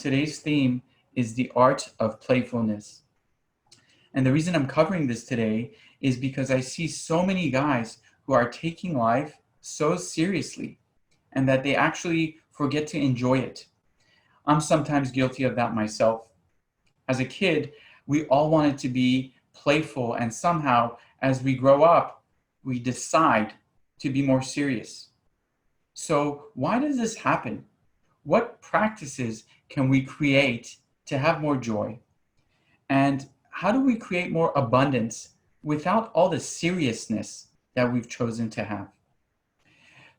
Today's theme is the art of playfulness. And the reason I'm covering this today is because I see so many guys who are taking life so seriously and that they actually forget to enjoy it. I'm sometimes guilty of that myself. As a kid, we all wanted to be playful, and somehow as we grow up, we decide to be more serious. So why does this happen? What practices can we create to have more joy? And how do we create more abundance without all the seriousness that we've chosen to have?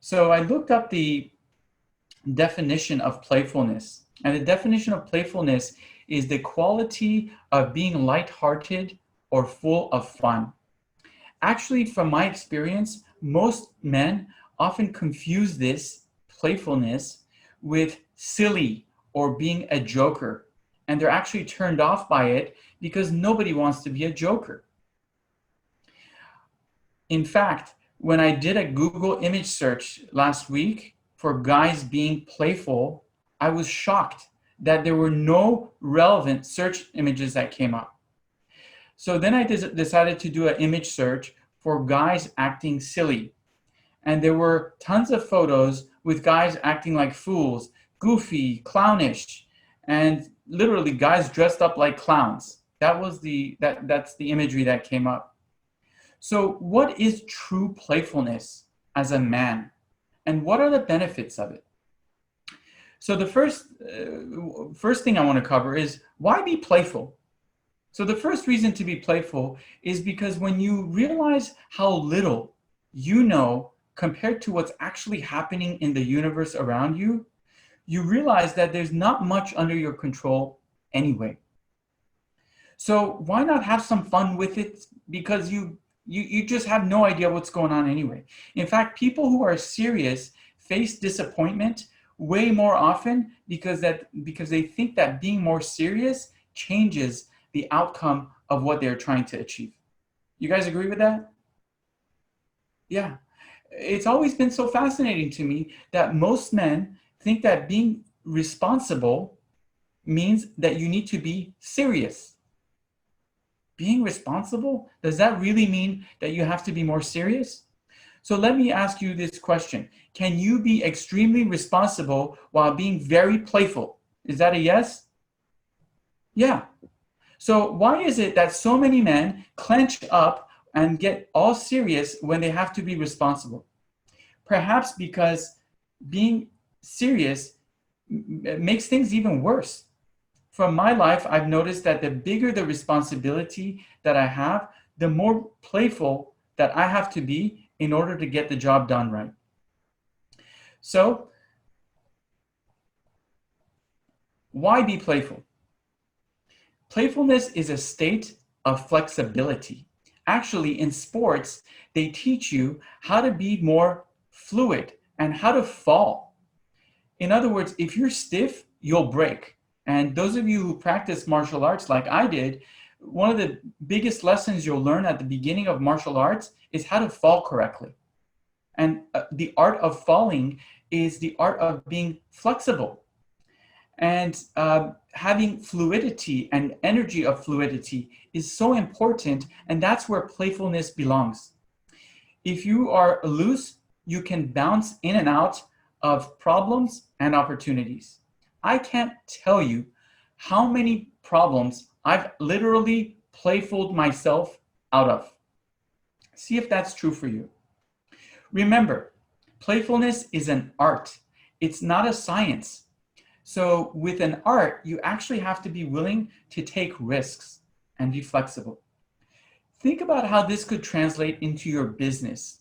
So I looked up the definition of playfulness. And the definition of playfulness is the quality of being lighthearted or full of fun. Actually, from my experience, most men often confuse this playfulness with silly or being a joker. And they're actually turned off by it because nobody wants to be a joker. In fact, when I did a Google image search last week for guys being playful, I was shocked that there were no relevant search images that came up. So then I decided to do an image search for guys acting silly. And there were tons of photos with guys acting like fools, goofy, clownish, and literally guys dressed up like clowns. That's the imagery that came up. So what is true playfulness as a man? And what are the benefits of it? So the first thing I want to cover is, why be playful? So the first reason to be playful is because when you realize how little you know compared to what's actually happening in the universe around you, you realize that there's not much under your control anyway. So why not have some fun with it? Because you just have no idea what's going on anyway. In fact, people who are serious face disappointment way more often because they think that being more serious changes the outcome of what they're trying to achieve. You guys agree with that? Yeah. It's always been so fascinating to me that most men think that being responsible means that you need to be serious. Being responsible, does that really mean that you have to be more serious? So let me ask you this question. Can you be extremely responsible while being very playful? Is that a yes? Yeah. So why is it that so many men clench up and get all serious when they have to be responsible? Perhaps because being serious makes things even worse. From my life, I've noticed that the bigger the responsibility that I have, the more playful that I have to be in order to get the job done right. So, why be playful? Playfulness is a state of flexibility. Actually, in sports, they teach you how to be more fluid and how to fall. In other words, if you're stiff, you'll break. And those of you who practice martial arts like I did, one of the biggest lessons you'll learn at the beginning of martial arts is how to fall correctly. And the art of falling is the art of being flexible and having fluidity and energy of fluidity is so important. And that's where playfulness belongs. If you are loose, you can bounce in and out of problems and opportunities. I can't tell you how many problems I've literally playfuled myself out of. See if that's true for you. Remember, playfulness is an art. It's not a science. So with an art, you actually have to be willing to take risks and be flexible. Think about how this could translate into your business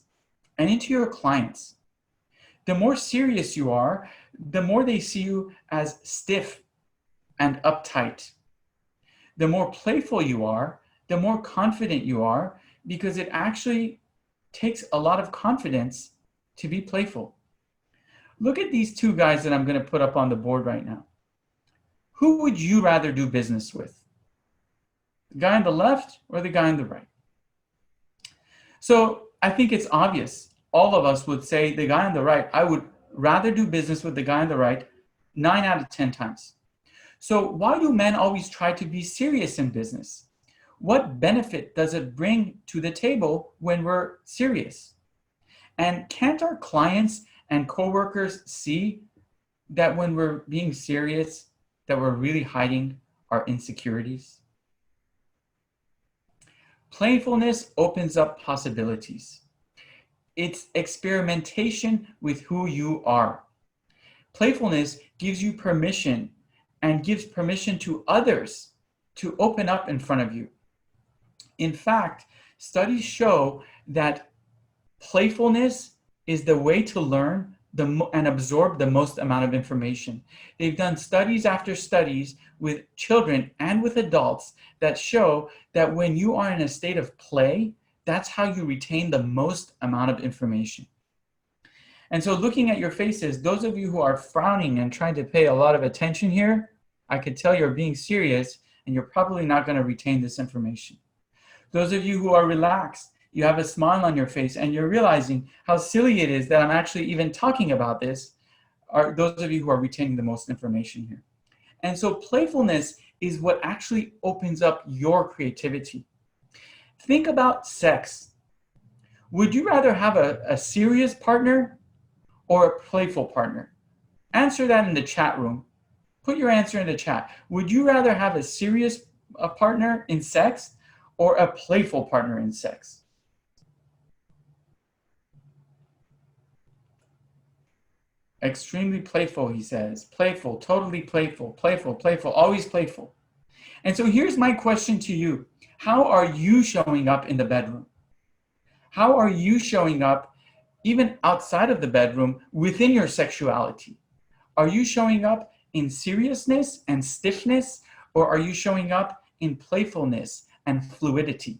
and into your clients. The more serious you are, the more they see you as stiff and uptight. The more playful you are, the more confident you are, because it actually takes a lot of confidence to be playful. Look at these two guys that I'm going to put up on the board right now. Who would you rather do business with? The guy on the left or the guy on the right? So I think it's obvious. All of us would say the guy on the right. I would rather do business with the guy on the right 9 out of 10 times. So why do men always try to be serious in business? What benefit does it bring to the table when we're serious? And can't our clients and coworkers see that when we're being serious, that we're really hiding our insecurities? Playfulness opens up possibilities. It's experimentation with who you are. Playfulness gives you permission and gives permission to others to open up in front of you. In fact, studies show that playfulness is the way to learn and absorb the most amount of information. They've done studies after studies with children and with adults that show that when you are in a state of play, that's how you retain the most amount of information. And so looking at your faces, those of you who are frowning and trying to pay a lot of attention here, I could tell you're being serious and you're probably not going to retain this information. Those of you who are relaxed, you have a smile on your face and you're realizing how silly it is that I'm actually even talking about this, are those of you who are retaining the most information here. And so playfulness is what actually opens up your creativity. Think about sex. Would you rather have a serious partner or a playful partner? Answer that in the chat room. Put your answer in the chat. Would you rather have a serious partner in sex or a playful partner in sex? Extremely playful, he says. Playful, totally playful, playful, playful, always playful. And so here's my question to you. How are you showing up in the bedroom? How are you showing up even outside of the bedroom within your sexuality? Are you showing up in seriousness and stiffness, or are you showing up in playfulness and fluidity?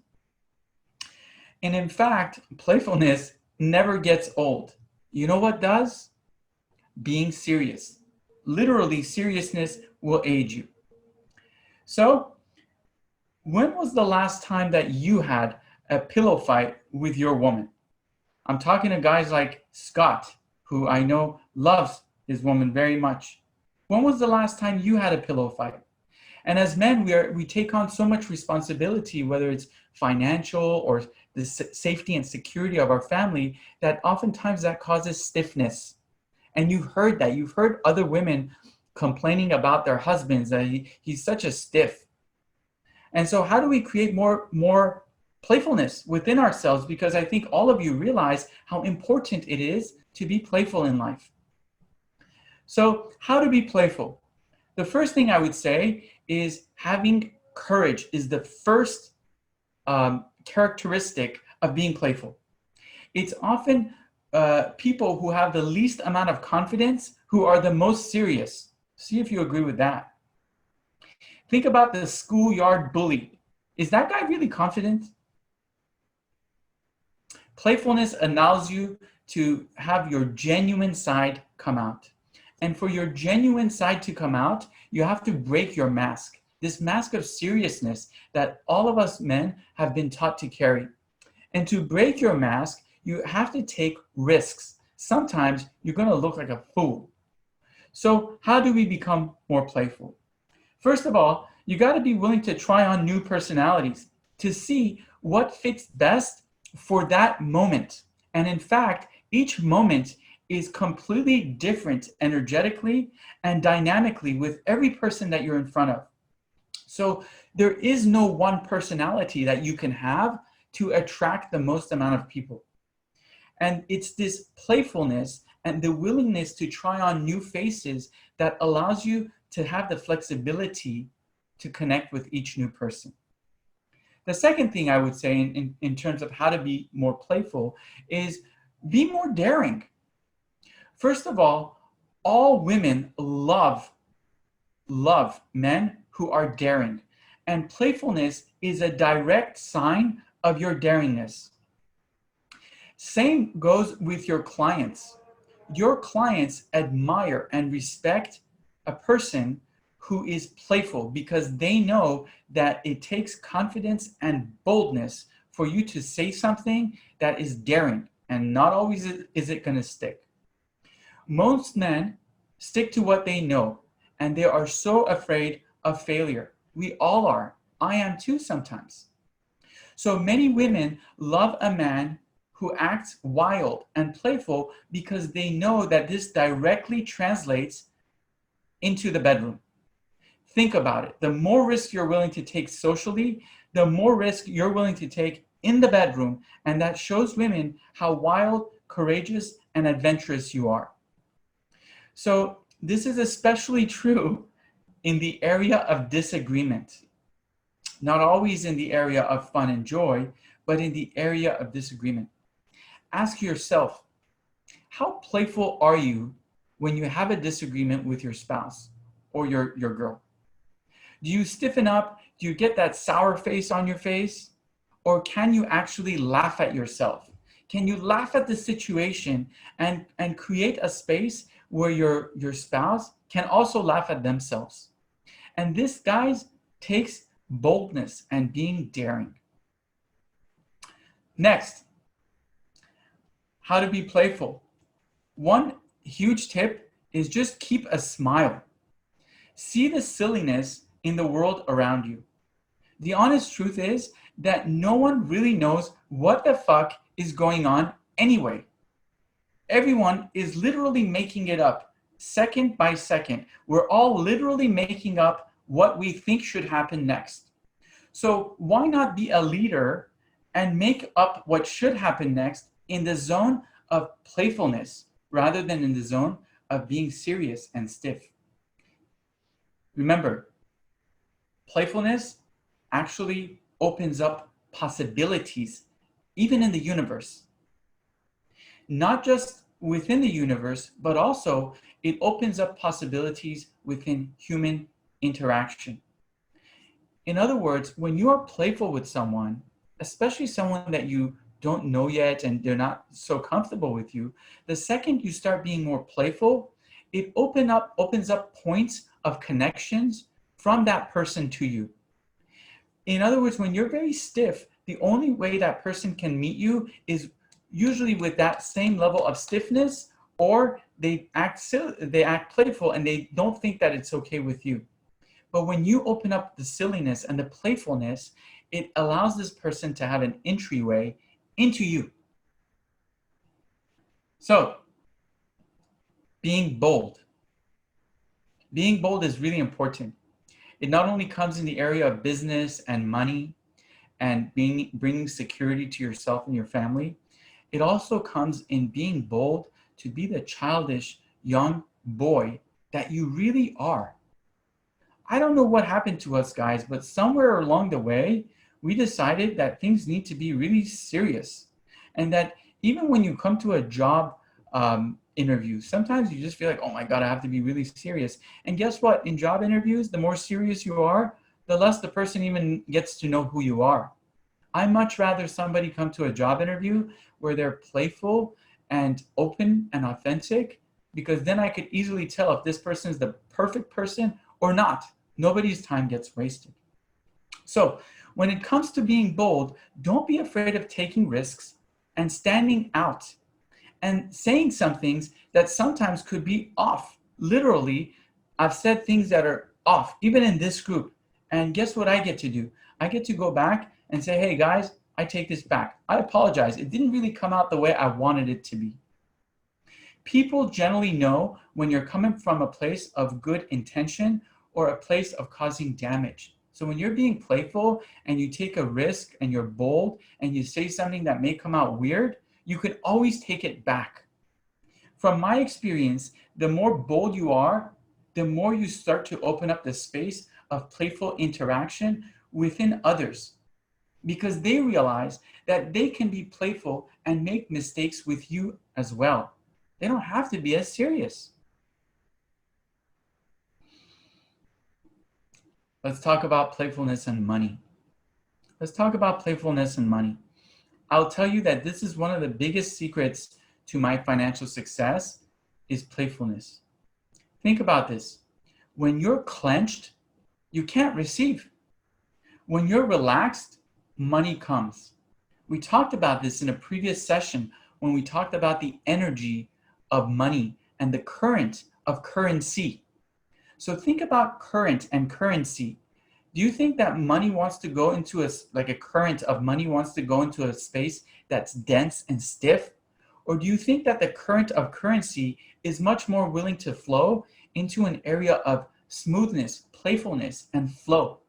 And in fact, playfulness never gets old. You know what does? Being serious. Literally, seriousness will age you. So, when was the last time that you had a pillow fight with your woman? I'm talking to guys like Scott, who I know loves his woman very much. When was the last time you had a pillow fight? And as men, we take on so much responsibility, whether it's financial or the safety and security of our family, that oftentimes that causes stiffness. And you've heard that. You've heard other women complaining about their husbands, that he's such a stiff. And so how do we create more playfulness within ourselves? Because I think all of you realize how important it is to be playful in life. So how to be playful? The first thing I would say is having courage is the first characteristic of being playful. It's often people who have the least amount of confidence who are the most serious. See if you agree with that. Think about the schoolyard bully. Is that guy really confident? Playfulness allows you to have your genuine side come out. And for your genuine side to come out, you have to break your mask. This mask of seriousness that all of us men have been taught to carry. And to break your mask, you have to take risks. Sometimes you're going to look like a fool. So how do we become more playful? First of all, you got to be willing to try on new personalities to see what fits best for that moment. And in fact, each moment is completely different energetically and dynamically with every person that you're in front of. So there is no one personality that you can have to attract the most amount of people. And it's this playfulness and the willingness to try on new faces that allows you to have the flexibility to connect with each new person. The second thing I would say in terms of how to be more playful is be more daring. First of all women love men who are daring. And playfulness is a direct sign of your daringness. Same goes with your clients. Your clients admire and respect a person who is playful because they know that it takes confidence and boldness for you to say something that is daring, and not always is it going to stick. Most men stick to what they know, and they are so afraid of failure. We all are. I am too sometimes. So many women love a man who acts wild and playful because they know that this directly translates into the bedroom. Think about it. The more risk you're willing to take socially, the more risk you're willing to take in the bedroom. And that shows women how wild, courageous, and adventurous you are. So this is especially true in the area of disagreement. Not always in the area of fun and joy, but in the area of disagreement. Ask yourself, how playful are you when you have a disagreement with your spouse or your girl? Do you stiffen up? Do you get that sour face on your face? Or can you actually laugh at yourself? Can you laugh at the situation and create a space where your spouse can also laugh at themselves? And this, guys, takes boldness and being daring. Next, how to be playful. One huge tip is just keep a smile. See the silliness in the world around you. The honest truth is that no one really knows what the fuck is going on anyway. Everyone is literally making it up second by second. We're all literally making up what we think should happen next. So why not be a leader and make up what should happen next in the zone of playfulness rather than in the zone of being serious and stiff? Remember, playfulness actually opens up possibilities, even in the universe. Not just within the universe, but also it opens up possibilities within human interaction. In other words, when you are playful with someone, especially someone that you don't know yet and they're not so comfortable with you, the second you start being more playful, it opens up points of connections from that person to you. In other words, when you're very stiff, the only way that person can meet you is usually with that same level of stiffness, or they act playful and they don't think that it's okay with you. But when you open up the silliness and the playfulness, it allows this person to have an entryway into you. So, being bold. Being bold is really important. It not only comes in the area of business and money and bringing security to yourself and your family, it also comes in being bold to be the childish young boy that you really are. I don't know what happened to us, guys, but somewhere along the way, we decided that things need to be really serious. And that even when you come to a job interview, sometimes you just feel like, oh my God, I have to be really serious. And guess what? In job interviews, the more serious you are, the less the person even gets to know who you are. I much rather somebody come to a job interview where they're playful and open and authentic, because then I could easily tell if this person is the perfect person or not. Nobody's time gets wasted. So when it comes to being bold, don't be afraid of taking risks and standing out and saying some things that sometimes could be off. Literally, I've said things that are off, even in this group. And guess what I get to do? I get to go back and say, hey guys, I take this back. I apologize. It didn't really come out the way I wanted it to be. People generally know when you're coming from a place of good intention or a place of causing damage. So when you're being playful and you take a risk and you're bold and you say something that may come out weird, you can always take it back. From my experience, the more bold you are, the more you start to open up the space of playful interaction within others, because they realize that they can be playful and make mistakes with you as well. They don't have to be as serious. Let's talk about playfulness and money. Let's talk about playfulness and money. I'll tell you that this is one of the biggest secrets to my financial success is playfulness. Think about this. When you're clenched, you can't receive. When you're relaxed, money comes. We talked about this in a previous session when we talked about the energy of money and the current of currency. So think about current and currency. Do you think that money wants to go into like a current of money wants to go into a space that's dense and stiff? Or do you think that the current of currency is much more willing to flow into an area of smoothness, playfulness, and flow?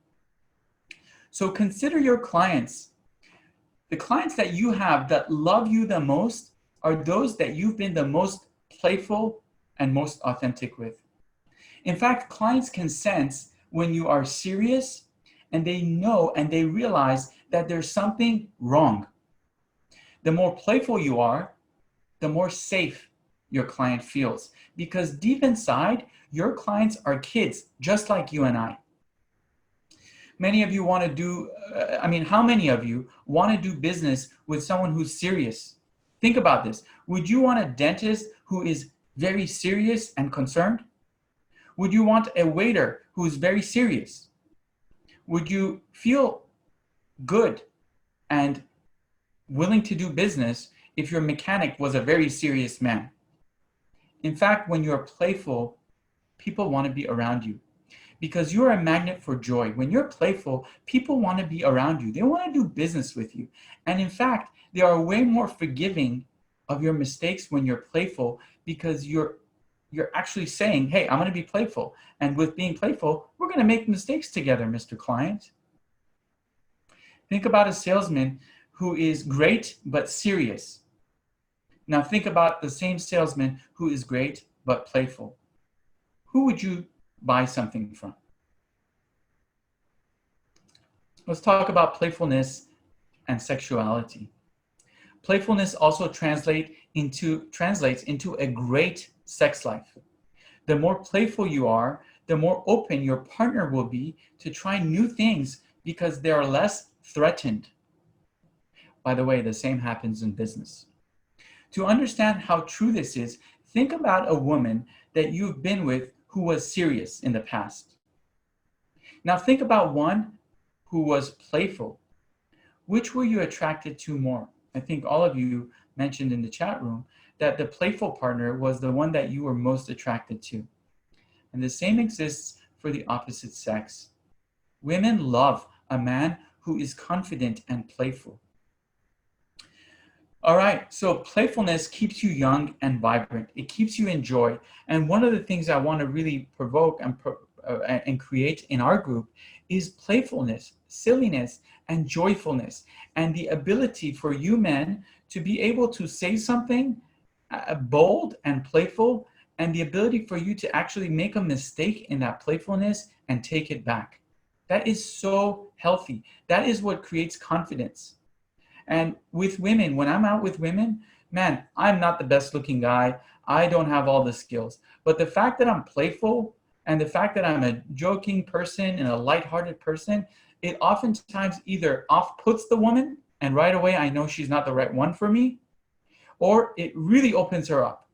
So consider your clients. The clients that you have that love you the most are those that you've been the most playful and most authentic with. In fact, clients can sense when you are serious, and they know and they realize that there's something wrong. The more playful you are, the more safe your client feels, because deep inside, your clients are kids just like you and I. Many of you want to do, how many of you want to do business with someone who's serious? Think about this. Would you want a dentist who is very serious and concerned? Would you want a waiter who is very serious? Would you feel good and willing to do business if your mechanic was a very serious man? In fact, when you're playful, people want to be around you because you're a magnet for joy. When you're playful, people want to be around you. They want to do business with you. And in fact, they are way more forgiving of your mistakes when you're playful, because you're actually saying, hey, I'm going to be playful. And with being playful, we're going to make mistakes together, Mr. Client. Think about a salesman who is great but serious. Now think about the same salesman who is great but playful. Who would you buy something from? Let's talk about playfulness and sexuality. Playfulness also translates into a great sex life. The more playful you are, the more open your partner will be to try new things because they are less threatened. By the way, the same happens in business. To understand how true this is, think about a woman that you've been with who was serious in the past. Now think about one who was playful. Which were you attracted to more? I think all of you mentioned in the chat room that the playful partner was the one that you were most attracted to. And the same exists for the opposite sex. Women love a man who is confident and playful. All right, so playfulness keeps you young and vibrant. It keeps you in joy. And one of the things I want to really provoke and create in our group is playfulness, silliness, and joyfulness, and the ability for you men to be able to say something bold and playful, and the ability for you to actually make a mistake in that playfulness and take it back. That is so healthy. That is what creates confidence. And with women, when I'm out with women, man, I'm not the best looking guy. I don't have all the skills. But the fact that I'm playful and the fact that I'm a joking person and a lighthearted person, it oftentimes either off-puts the woman and right away I know she's not the right one for me, or it really opens her up.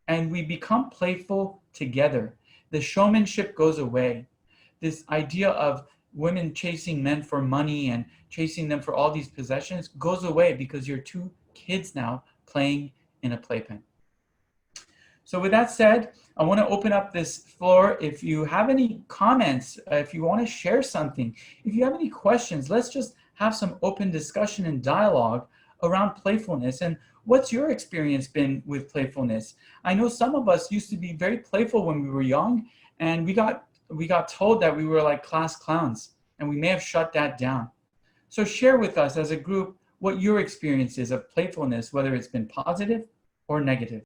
And we become playful together. The showmanship goes away. This idea of women chasing men for money and chasing them for all these possessions goes away because you're two kids now playing in a playpen. So with that said, I want to open up this floor. If you have any comments, if you want to share something, if you have any questions, let's just have some open discussion and dialogue around playfulness. And what's your experience been with playfulness? I know some of us used to be very playful when we were young, and we got told that we were like class clowns, and we may have shut that down. So share with us as a group what your experience is of playfulness, whether it's been positive or negative.